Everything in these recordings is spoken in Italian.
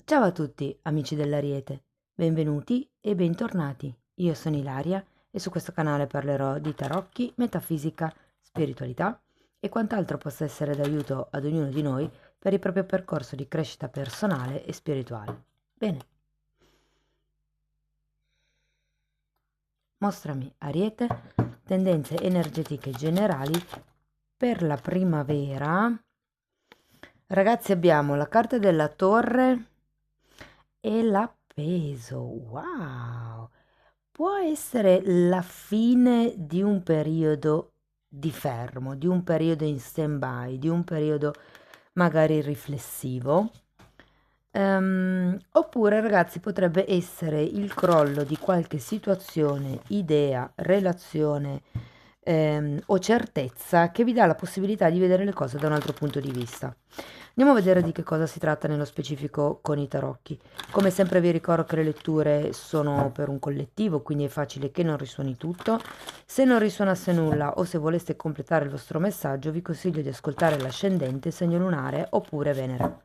Ciao a tutti, amici dell'Ariete, benvenuti e bentornati. Io sono Ilaria e su questo canale parlerò di tarocchi, metafisica, spiritualità e quant'altro possa essere d'aiuto ad ognuno di noi per il proprio percorso di crescita personale e spirituale. Bene, mostrami Ariete, tendenze energetiche generali per la primavera. Ragazzi, abbiamo la carta della torre e l'appeso. Wow! Può essere la fine di un periodo di fermo, di un periodo in stand-by, di un periodo magari riflessivo. Oppure, ragazzi, potrebbe essere il crollo di qualche situazione, idea, relazione, o certezza che vi dà la possibilità di vedere le cose da un altro punto di vista. Andiamo a vedere di che cosa si tratta nello specifico con i tarocchi. Come sempre vi ricordo che le letture sono per un collettivo, quindi è facile che non risuoni tutto. Se non risuonasse nulla o se voleste completare il vostro messaggio, vi consiglio di ascoltare l'ascendente, segno lunare oppure Venere.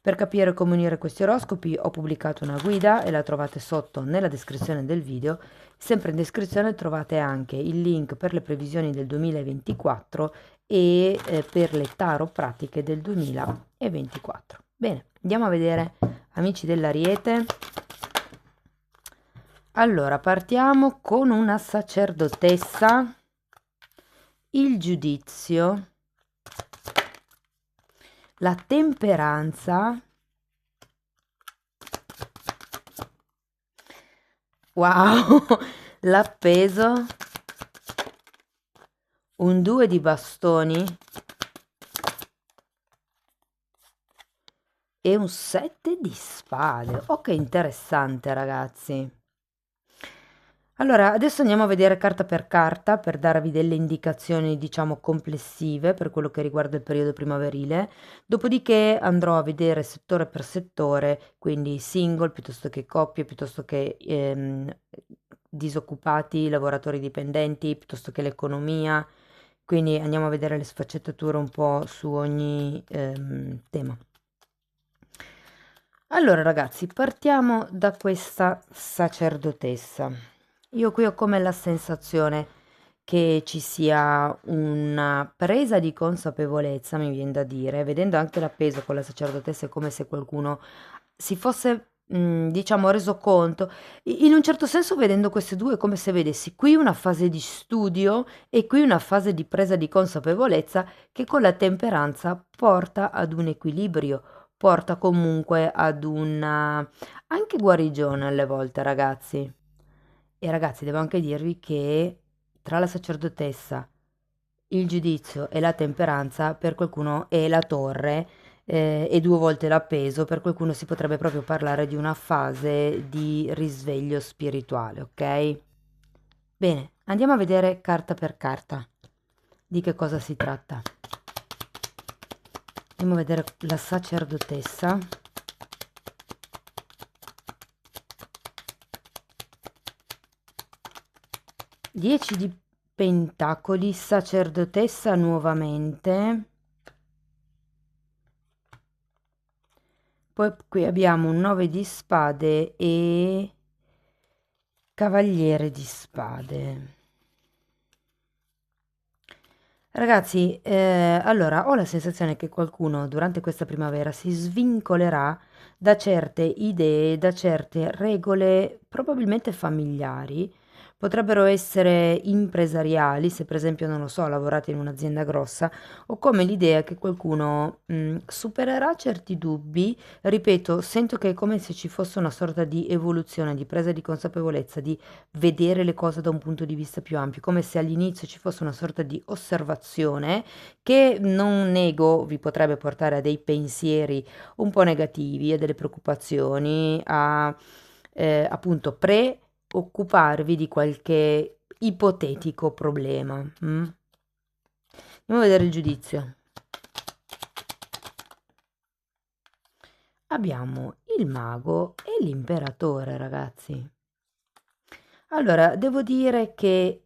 Per capire come unire questi oroscopi ho pubblicato una guida e la trovate sotto nella descrizione del video. Sempre in descrizione trovate anche il link per le previsioni del 2024 e per le tarot pratiche del 2024. Bene, andiamo a vedere, amici dell'Ariete. Allora, partiamo con una sacerdotessa, il giudizio, la temperanza. Wow, l'appeso, un 2 di bastoni e un 7 di spade. Oh, che interessante, ragazzi. Allora, adesso andiamo a vedere carta per darvi delle indicazioni, diciamo, complessive per quello che riguarda il periodo primaverile. Dopodiché andrò a vedere settore per settore, quindi single piuttosto che coppie, piuttosto che disoccupati, lavoratori dipendenti, piuttosto che l'economia. Quindi andiamo a vedere le sfaccettature un po' su ogni tema. Allora, ragazzi, partiamo da questa sacerdotessa. Io qui ho come la sensazione che ci sia una presa di consapevolezza, mi viene da dire, vedendo anche l'appeso con la sacerdotessa, è come se qualcuno si fosse, diciamo, reso conto. In un certo senso, vedendo queste due, è come se vedessi qui una fase di studio e qui una fase di presa di consapevolezza che con la temperanza porta ad un equilibrio, porta comunque ad una anche guarigione alle volte, ragazzi. E ragazzi, devo anche dirvi che tra la sacerdotessa, il giudizio e la temperanza, per qualcuno è la torre, e due volte l'appeso, per qualcuno si potrebbe proprio parlare di una fase di risveglio spirituale, ok? Bene, andiamo a vedere carta per carta di che cosa si tratta. Andiamo a vedere la sacerdotessa. 10 di pentacoli, sacerdotessa nuovamente. Poi qui abbiamo un 9 di spade e cavaliere di spade. Ragazzi, allora ho la sensazione che qualcuno durante questa primavera si svincolerà da certe idee, da certe regole probabilmente familiari, potrebbero essere impresariali, se per esempio, non lo so, lavorate in un'azienda grossa, o come l'idea che qualcuno supererà certi dubbi. Ripeto, sento che è come se ci fosse una sorta di evoluzione, di presa di consapevolezza, di vedere le cose da un punto di vista più ampio, come se all'inizio ci fosse una sorta di osservazione che, non nego, vi potrebbe portare a dei pensieri un po' negativi, a delle preoccupazioni, a appunto preoccuparvi di qualche ipotetico problema. Andiamo a vedere il giudizio. Abbiamo il mago e l'imperatore, ragazzi. Allora, devo dire che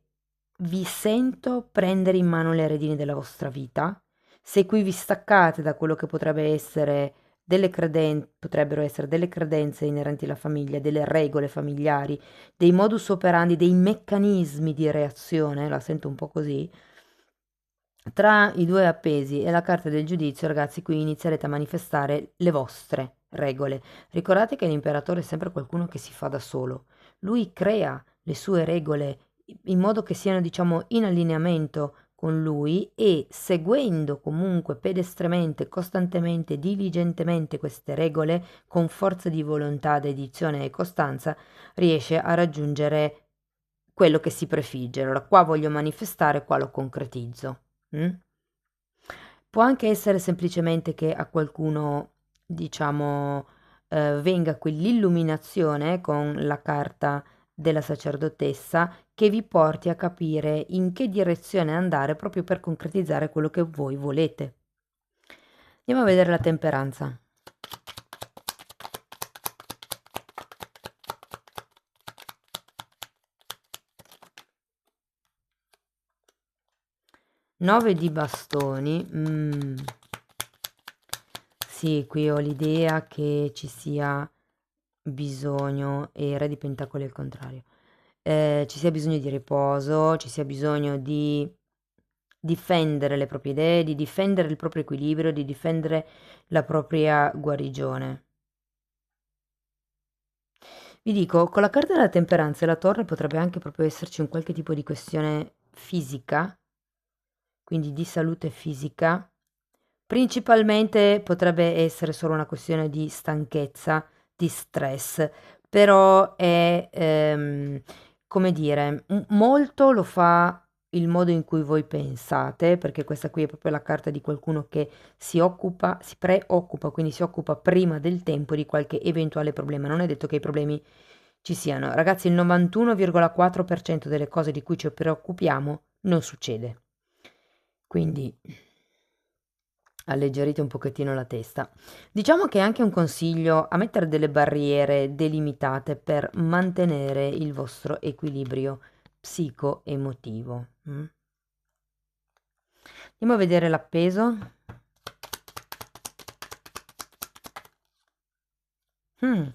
vi sento prendere in mano le redini della vostra vita. Se qui vi staccate da quello che potrebbe essere potrebbero essere delle credenze inerenti alla famiglia, delle regole familiari, dei modus operandi, dei meccanismi di reazione, la sento un po' così, tra i due appesi e la carta del giudizio, ragazzi, qui inizierete a manifestare le vostre regole. Ricordate che l'imperatore è sempre qualcuno che si fa da solo. Lui crea le sue regole in modo che siano, diciamo, in allineamento con lui e seguendo comunque pedestremente, costantemente, diligentemente queste regole, con forza di volontà, dedizione e costanza, riesce a raggiungere quello che si prefigge. Allora, qua voglio manifestare, qua lo concretizzo. Mm? Può anche essere semplicemente che a qualcuno, diciamo, venga quell'illuminazione con la carta della sacerdotessa che vi porti a capire in che direzione andare proprio per concretizzare quello che voi volete. Andiamo a vedere la temperanza. Nove di bastoni. Sì, qui ho l'idea che ci sia bisogno, e Re di Pentacoli al contrario, ci sia bisogno di riposo, ci sia bisogno di difendere le proprie idee, di difendere il proprio equilibrio, di difendere la propria guarigione. Vi dico, con la carta della temperanza e la torre potrebbe anche proprio esserci un qualche tipo di questione fisica, quindi di salute fisica. Principalmente potrebbe essere solo una questione di stanchezza, di stress, però è, come dire, molto lo fa il modo in cui voi pensate, perché questa qui è proprio la carta di qualcuno che si occupa, si preoccupa, quindi si occupa prima del tempo di qualche eventuale problema. Non è detto che i problemi ci siano. Ragazzi, il 91,4% delle cose di cui ci preoccupiamo non succede. Quindi alleggerite un pochettino la testa. Diciamo che è anche un consiglio a mettere delle barriere delimitate per mantenere il vostro equilibrio psico-emotivo. Andiamo a vedere l'appeso. Mm.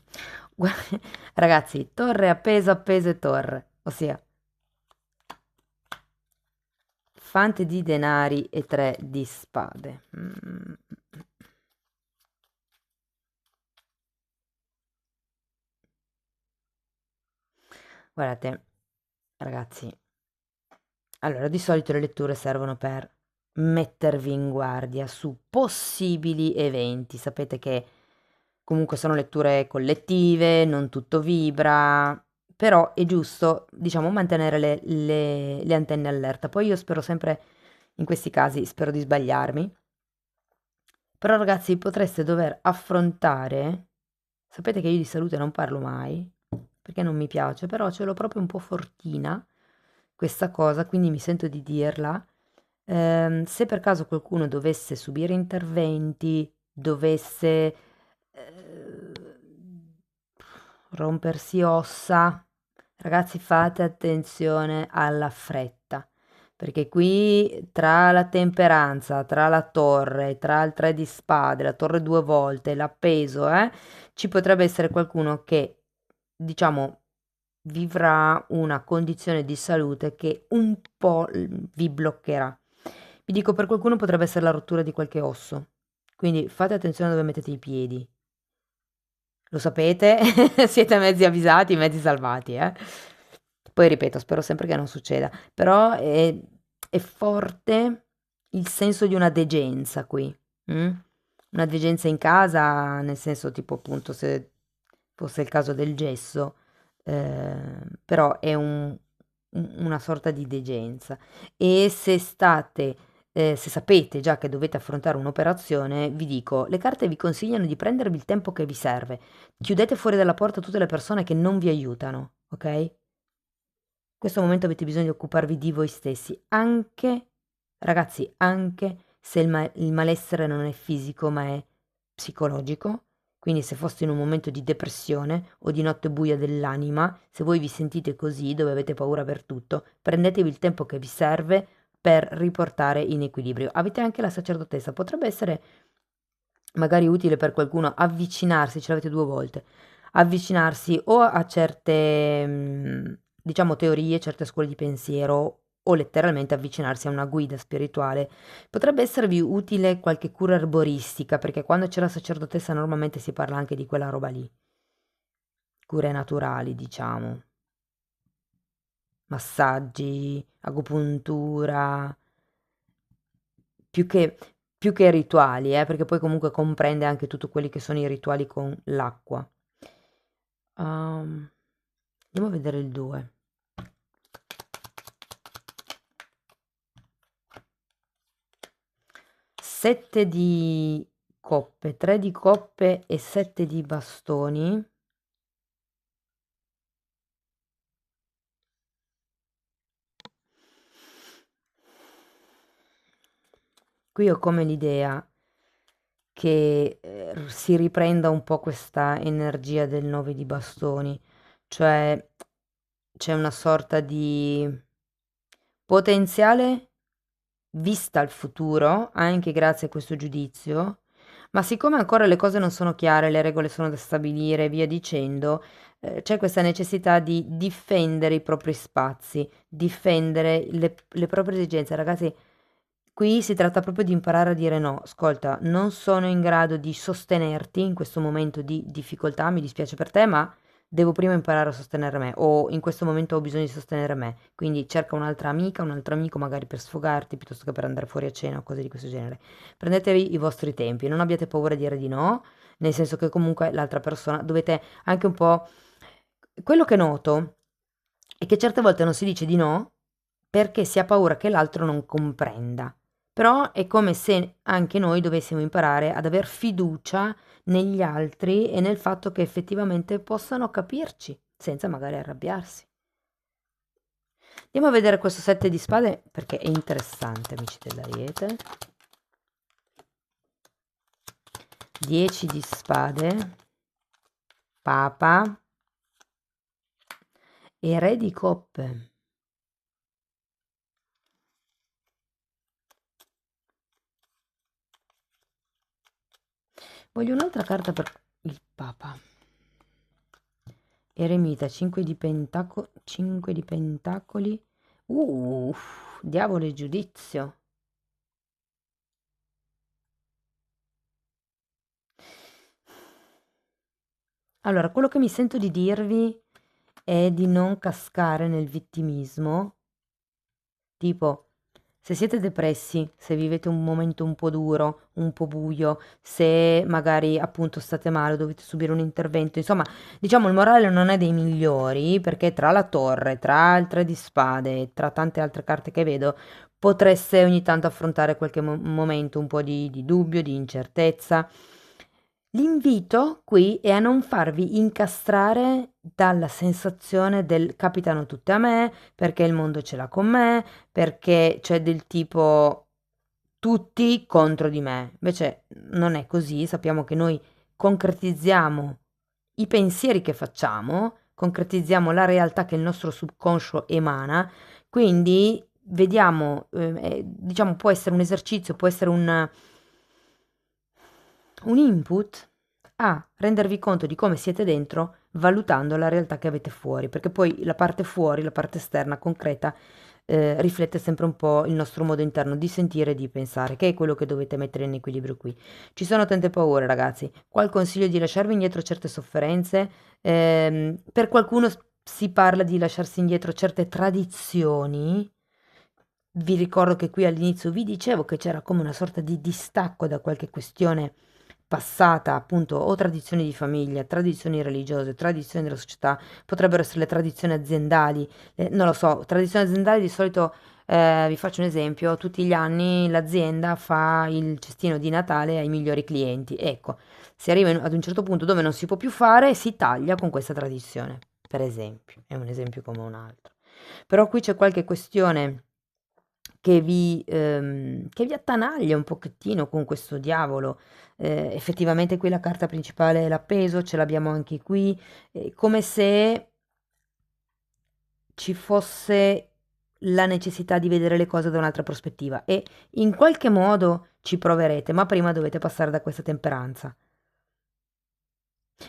Ragazzi, torre, appeso e torre, ossia fante di denari e 3 di spade. Guardate, ragazzi, allora di solito le letture servono per mettervi in guardia su possibili eventi. Sapete che comunque sono letture collettive, non tutto vibra, però è giusto, diciamo, mantenere le antenne allerta. Poi io spero sempre, in questi casi, spero di sbagliarmi, però ragazzi potreste dover affrontare, sapete che io di salute non parlo mai, perché non mi piace, però ce l'ho proprio un po' fortina questa cosa, quindi mi sento di dirla. Se per caso qualcuno dovesse subire interventi, dovesse eh, rompersi ossa, ragazzi fate attenzione alla fretta, perché qui tra la temperanza, tra la torre, tra il 3 di spade, la torre due volte, l'appeso, ci potrebbe essere qualcuno che, diciamo, vivrà una condizione di salute che un po' vi bloccherà. Vi dico, per qualcuno potrebbe essere la rottura di qualche osso, quindi fate attenzione dove mettete i piedi. Lo sapete, siete mezzi avvisati, mezzi salvati, eh. Poi ripeto, spero sempre che non succeda, però è forte il senso di una degenza qui. Mm? Una degenza in casa, nel senso tipo appunto se fosse il caso del gesso, però è una sorta di degenza. E se state, se sapete già che dovete affrontare un'operazione, vi dico, le carte vi consigliano di prendervi il tempo che vi serve. Chiudete fuori dalla porta tutte le persone che non vi aiutano, ok? In questo momento avete bisogno di occuparvi di voi stessi, anche, ragazzi, anche se il malessere non è fisico ma è psicologico. Quindi se foste in un momento di depressione o di notte buia dell'anima, se voi vi sentite così, dove avete paura per tutto, prendetevi il tempo che vi serve per riportare in equilibrio. Avete anche la sacerdotessa, potrebbe essere magari utile per qualcuno avvicinarsi, ce l'avete due volte, avvicinarsi o a certe, diciamo, teorie, certe scuole di pensiero, o letteralmente avvicinarsi a una guida spirituale. Potrebbe esservi utile qualche cura erboristica, perché quando c'è la sacerdotessa normalmente si parla anche di quella roba lì. Cure naturali, diciamo. Massaggi, agopuntura, più che, più che rituali, perché poi comunque comprende anche tutto quelli che sono i rituali con l'acqua. Andiamo a vedere il 2. 7 di coppe, 3 di coppe e 7 di bastoni. Qui ho come l'idea che si riprenda un po' questa energia del 9 di bastoni, cioè c'è una sorta di potenziale vista al futuro, anche grazie a questo giudizio, ma siccome ancora le cose non sono chiare, le regole sono da stabilire e via dicendo, c'è questa necessità di difendere i propri spazi, difendere le proprie esigenze. Ragazzi, qui si tratta proprio di imparare a dire no. Ascolta, non sono in grado di sostenerti in questo momento di difficoltà, mi dispiace per te, ma devo prima imparare a sostenere me, o in questo momento ho bisogno di sostenere me. Quindi cerca un'altra amica, un altro amico magari per sfogarti, piuttosto che per andare fuori a cena o cose di questo genere. Prendetevi i vostri tempi, non abbiate paura di dire di no, nel senso che comunque l'altra persona dovete anche un po'. Quello che noto è che certe volte non si dice di no perché si ha paura che l'altro non comprenda. Però è come se anche noi dovessimo imparare ad aver fiducia negli altri e nel fatto che effettivamente possano capirci, senza magari arrabbiarsi. Andiamo a vedere questo 7 di spade perché è interessante, amici dell'Ariete. 10 di spade, Papa e Re di coppe. Voglio un'altra carta per il Papa. Eremita, 5 di pentacoli. Diavolo e giudizio. Allora, quello che mi sento di dirvi è di non cascare nel vittimismo. Tipo, se siete depressi, se vivete un momento un po' duro, un po' buio, se magari appunto state male, dovete subire un intervento, insomma, diciamo il morale non è dei migliori perché tra la torre, tra il tre di spade, e tra tante altre carte che vedo, potreste ogni tanto affrontare qualche momento un po' di dubbio, di incertezza. L'invito qui è a non farvi incastrare dalla sensazione del capitano tutte a me, perché il mondo ce l'ha con me, perché c'è del tipo tutti contro di me. Invece non è così, sappiamo che noi concretizziamo i pensieri che facciamo, concretizziamo la realtà che il nostro subconscio emana, quindi vediamo, diciamo, può essere un esercizio, può essere un input a rendervi conto di come siete dentro valutando la realtà che avete fuori, perché poi la parte fuori, la parte esterna, concreta, riflette sempre un po' il nostro modo interno di sentire e di pensare, che è quello che dovete mettere in equilibrio qui. Ci sono tante paure, ragazzi. Qua il consiglio è di lasciarvi indietro certe sofferenze. Per qualcuno si parla di lasciarsi indietro certe tradizioni. Vi ricordo che qui all'inizio vi dicevo che c'era come una sorta di distacco da qualche questione passata, appunto, o tradizioni di famiglia, tradizioni religiose, tradizioni della società, potrebbero essere le tradizioni aziendali, non lo so, tradizioni aziendali di solito, vi faccio un esempio, tutti gli anni l'azienda fa il cestino di Natale ai migliori clienti, ecco, si arriva ad un certo punto dove non si può più fare, si taglia con questa tradizione, per esempio, è un esempio come un altro. Però qui c'è qualche questione che vi attanaglia un pochettino con questo diavolo. Effettivamente qui la carta principale è l'appeso, ce l'abbiamo anche qui, come se ci fosse la necessità di vedere le cose da un'altra prospettiva e in qualche modo ci proverete, ma prima dovete passare da questa temperanza.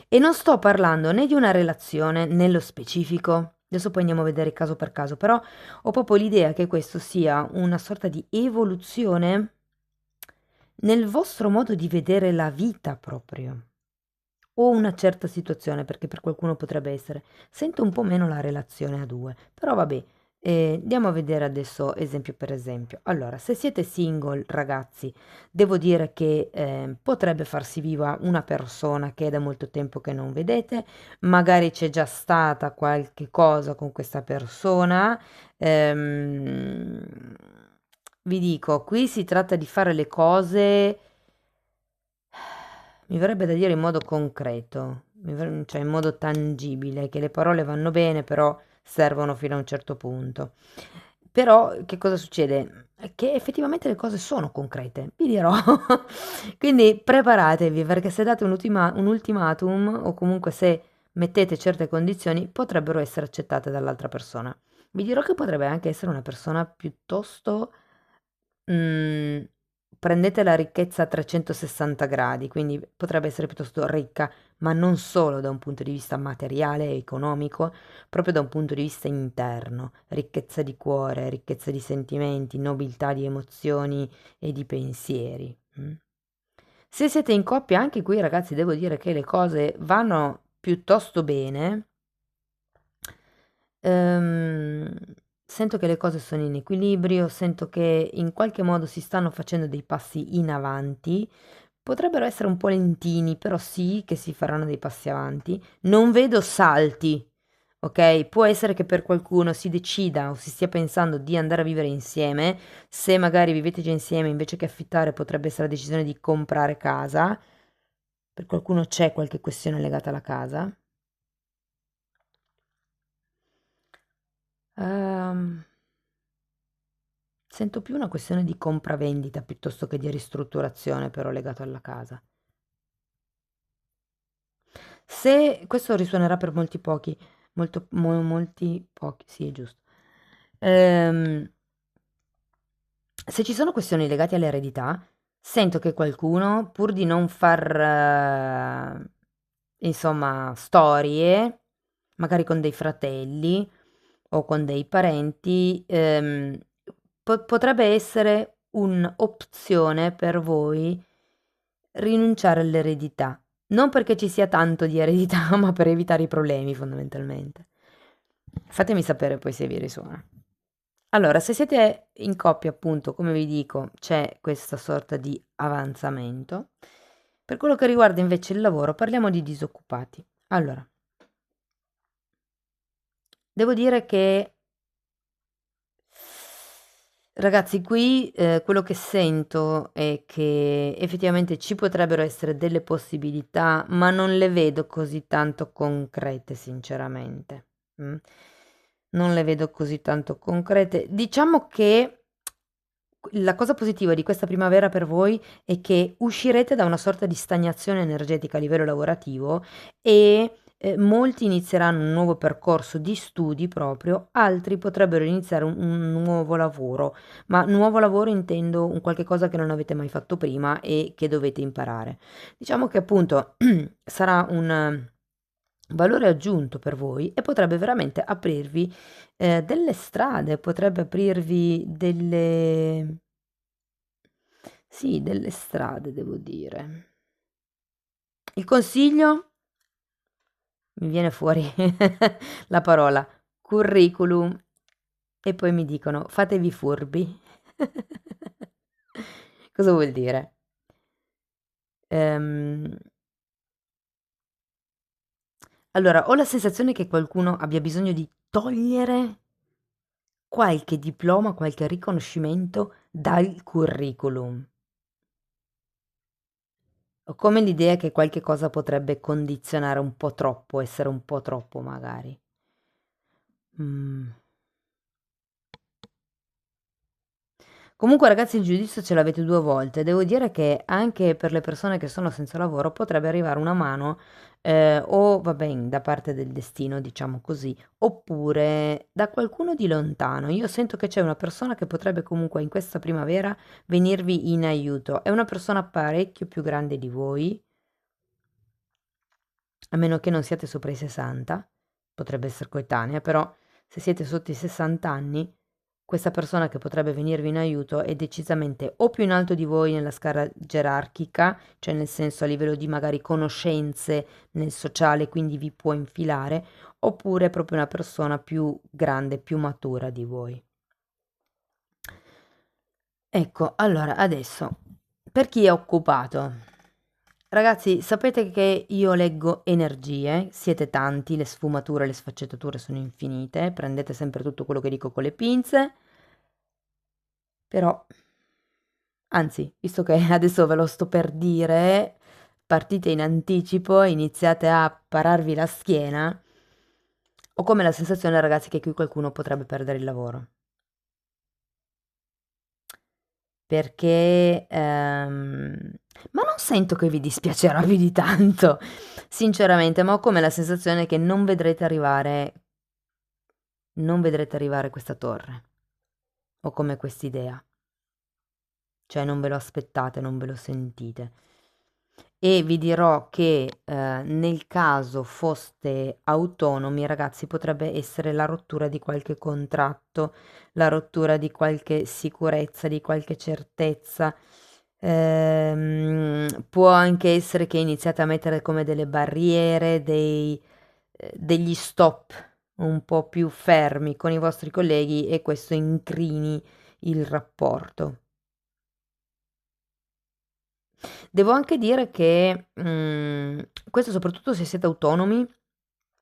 E non sto parlando né di una relazione nello specifico, adesso poi andiamo a vedere caso per caso, però ho proprio l'idea che questo sia una sorta di evoluzione nel vostro modo di vedere la vita proprio, o una certa situazione, perché per qualcuno potrebbe essere. Sento un po' meno la relazione a due, però vabbè, andiamo a vedere adesso esempio per esempio. Allora, se siete single, ragazzi, devo dire che potrebbe farsi viva una persona che è da molto tempo che non vedete, magari c'è già stata qualche cosa con questa persona. ehm, Vi dico, qui si tratta di fare le cose, mi verrebbe da dire in modo concreto, cioè in modo tangibile, che le parole vanno bene, però servono fino a un certo punto. Però che cosa succede? Che effettivamente le cose sono concrete, vi dirò. Quindi preparatevi, perché se date un ultimatum o comunque se mettete certe condizioni, potrebbero essere accettate dall'altra persona. Vi dirò che potrebbe anche essere una persona piuttosto, mm, prendete la ricchezza a 360 gradi, quindi potrebbe essere piuttosto ricca, ma non solo da un punto di vista materiale e economico, proprio da un punto di vista interno, ricchezza di cuore, ricchezza di sentimenti, nobiltà di emozioni e di pensieri. Se siete in coppia, anche qui ragazzi, devo dire che le cose vanno piuttosto bene. Ehm, Sento che le cose sono in equilibrio, sento che in qualche modo si stanno facendo dei passi in avanti. Potrebbero essere un po' lentini, però sì che si faranno dei passi avanti. Non vedo salti, ok? Può essere che per qualcuno si decida o si stia pensando di andare a vivere insieme. Se magari vivete già insieme, invece che affittare, potrebbe essere la decisione di comprare casa. Per qualcuno c'è qualche questione legata alla casa. Ehm, Sento più una questione di compravendita piuttosto che di ristrutturazione, però legato alla casa. Se questo risuonerà per molti pochi, molti pochi, sì, è giusto. Ehm, Se ci sono questioni legate all'eredità, sento che qualcuno, pur di non far, insomma, storie, magari con dei fratelli o con dei parenti, potrebbe essere un'opzione per voi rinunciare all'eredità. Non perché ci sia tanto di eredità, ma per evitare i problemi, fondamentalmente. Fatemi sapere poi se vi risuona. Allora, se siete in coppia, appunto, come vi dico, c'è questa sorta di avanzamento. Per quello che riguarda invece il lavoro, parliamo di disoccupati. Allora, devo dire che, ragazzi, qui quello che sento è che effettivamente ci potrebbero essere delle possibilità, ma non le vedo così tanto concrete, sinceramente. Mm? Non le vedo così tanto concrete. Diciamo che la cosa positiva di questa primavera per voi è che uscirete da una sorta di stagnazione energetica a livello lavorativo e molti inizieranno un nuovo percorso di studi proprio, altri potrebbero iniziare un nuovo lavoro, ma nuovo lavoro intendo un qualche cosa che non avete mai fatto prima e che dovete imparare. Diciamo che appunto sarà un valore aggiunto per voi e potrebbe veramente aprirvi delle strade, potrebbe aprirvi delle, sì, delle strade, devo dire. Il consiglio, mi viene fuori la parola curriculum e poi mi dicono fatevi furbi. Cosa vuol dire? Ehm, allora, ho la sensazione che qualcuno abbia bisogno di togliere qualche diploma, qualche riconoscimento dal curriculum. Ho come l'idea che qualche cosa potrebbe condizionare un po' troppo, essere un po' troppo magari. Mm. Comunque ragazzi il giudizio ce l'avete 2 volte. Devo dire che anche per le persone che sono senza lavoro potrebbe arrivare una mano, o vabbè da parte del destino, diciamo così, oppure da qualcuno di lontano. Io sento che c'è una persona che potrebbe comunque in questa primavera venirvi in aiuto. È una persona parecchio più grande di voi, a meno che non siate sopra i 60, potrebbe essere coetanea, però se siete sotto i 60 anni, questa persona che potrebbe venirvi in aiuto è decisamente o più in alto di voi nella scala gerarchica, cioè nel senso a livello di magari conoscenze nel sociale, quindi vi può infilare, oppure è proprio una persona più grande, più matura di voi. Ecco, allora adesso, per chi è occupato, ragazzi, sapete che io leggo energie, siete tanti, le sfumature, le sfaccettature sono infinite, prendete sempre tutto quello che dico con le pinze, però, anzi, visto che adesso ve lo sto per dire, partite in anticipo, iniziate a pararvi la schiena, ho come la sensazione, ragazzi, che qui qualcuno potrebbe perdere il lavoro. Perché, ma non sento che vi dispiacerà più di tanto, sinceramente, ma ho come la sensazione che non vedrete arrivare questa torre. Ho come quest'idea. Cioè non ve lo aspettate, non ve lo sentite. E vi dirò che nel caso foste autonomi, ragazzi, potrebbe essere la rottura di qualche contratto, la rottura di qualche sicurezza, di qualche certezza. Può anche essere che iniziate a mettere come delle barriere, degli stop un po' più fermi con i vostri colleghi e questo incrini il rapporto. Devo anche dire che, questo soprattutto se siete autonomi,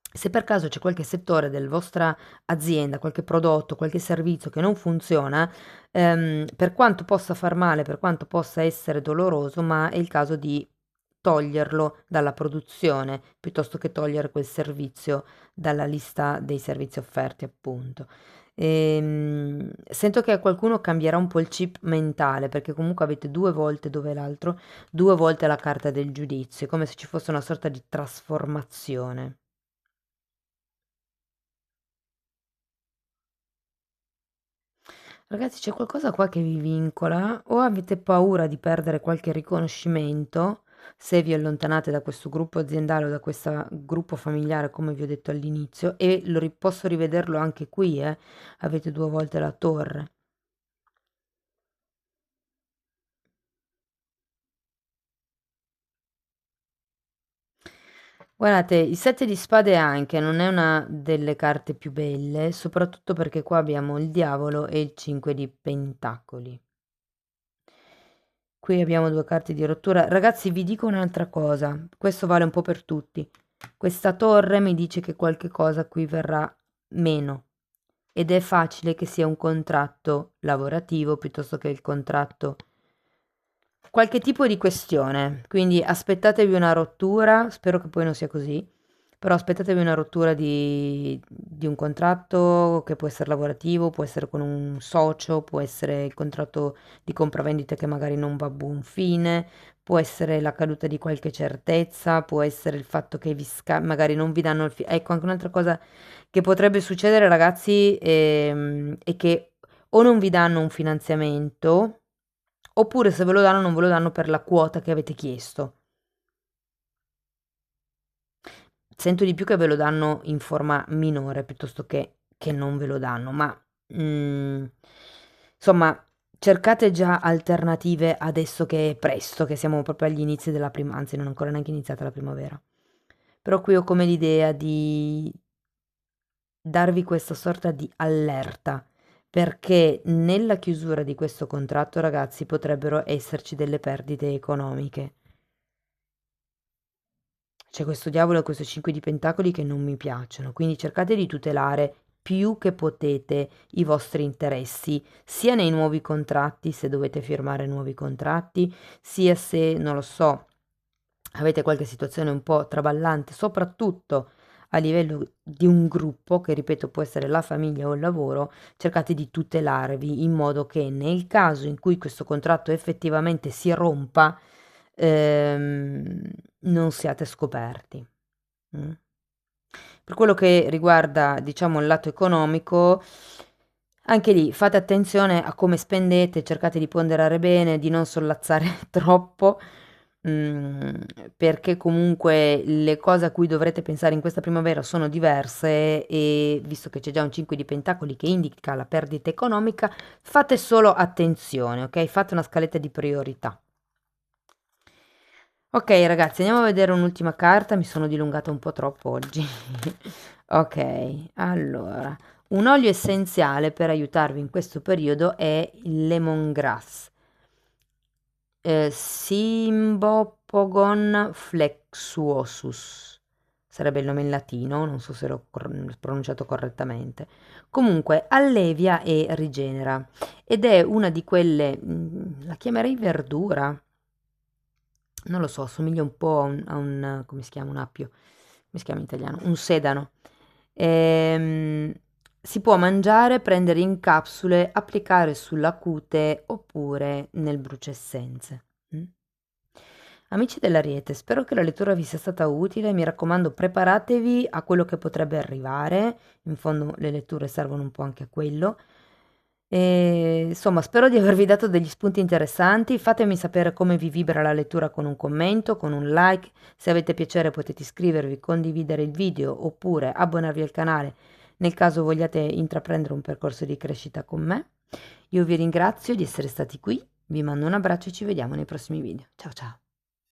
se per caso c'è qualche settore del vostra azienda, qualche prodotto, qualche servizio che non funziona, per quanto possa far male, per quanto possa essere doloroso, ma è il caso di toglierlo dalla produzione, piuttosto che togliere quel servizio dalla lista dei servizi offerti, appunto. Sento che a qualcuno cambierà un po' il chip mentale, perché comunque avete 2 volte dove l'altro, 2 volte la carta del giudizio, è come se ci fosse una sorta di trasformazione. Ragazzi, c'è qualcosa qua che vi vincola o avete paura di perdere qualche riconoscimento se vi allontanate da questo gruppo aziendale o da questo gruppo familiare, come vi ho detto all'inizio, e posso rivederlo anche qui, avete 2 volte la torre. Guardate, il 7 di spade anche non è una delle carte più belle, soprattutto perché qua abbiamo il diavolo e il 5 di pentacoli. Qui abbiamo 2 carte di rottura. Ragazzi, vi dico un'altra cosa, questo vale un po' per tutti. Questa torre mi dice che qualche cosa qui verrà meno ed è facile che sia un contratto lavorativo piuttosto che il contratto qualche tipo di questione, quindi aspettatevi una rottura, spero che poi non sia così, però aspettatevi una rottura di un contratto che può essere lavorativo, può essere con un socio, può essere il contratto di compravendita che magari non va a buon fine, può essere la caduta di qualche certezza, può essere il fatto che magari non vi danno ecco, anche un'altra cosa che potrebbe succedere, ragazzi, è che o non vi danno un finanziamento, oppure se ve lo danno non ve lo danno per la quota che avete chiesto. Sento di più che ve lo danno in forma minore piuttosto che non ve lo danno, ma insomma cercate già alternative adesso che è presto, che siamo proprio agli inizi della anzi non è ancora neanche iniziata la primavera. Però qui ho come l'idea di darvi questa sorta di allerta, perché nella chiusura di questo contratto, ragazzi, potrebbero esserci delle perdite economiche. C'è questo diavolo e questo 5 di pentacoli che non mi piacciono, quindi cercate di tutelare più che potete i vostri interessi, sia nei nuovi contratti, se dovete firmare nuovi contratti, sia se, non lo so, avete qualche situazione un po' traballante, soprattutto a livello di un gruppo, che ripeto può essere la famiglia o il lavoro, cercate di tutelarvi in modo che nel caso in cui questo contratto effettivamente si rompa, non siate scoperti. Mm. Per quello che riguarda, diciamo, il lato economico, anche lì fate attenzione a come spendete, cercate di ponderare bene, di non sollazzare troppo, mm, perché comunque le cose a cui dovrete pensare in questa primavera sono diverse e visto che c'è già un 5 di pentacoli che indica la perdita economica, fate solo attenzione, ok? Fate una scaletta di priorità. Ok ragazzi, andiamo a vedere un'ultima carta, mi sono dilungata un po' troppo oggi. Ok, allora, un olio essenziale per aiutarvi in questo periodo è il lemongrass, Symbopogon flexuosus, sarebbe il nome in latino, non so se l'ho pronunciato correttamente. Comunque allevia e rigenera ed è una di quelle, la chiamerei verdura, non lo so, assomiglia un po' come si chiama, un appio, come si chiama in italiano? Un sedano. Ehm, si può mangiare, prendere in capsule, applicare sulla cute oppure nel bruciassenze. Mm? Amici dell'Ariete, spero che la lettura vi sia stata utile, mi raccomando preparatevi a quello che potrebbe arrivare, in fondo le letture servono un po' anche a quello. E, insomma, spero di avervi dato degli spunti interessanti. Fatemi sapere come vi vibra la lettura con un commento, con un like. Se avete piacere potete iscrivervi, condividere il video oppure abbonarvi al canale nel caso vogliate intraprendere un percorso di crescita con me. Io vi ringrazio di essere stati qui, vi mando un abbraccio e ci vediamo nei prossimi video. Ciao ciao!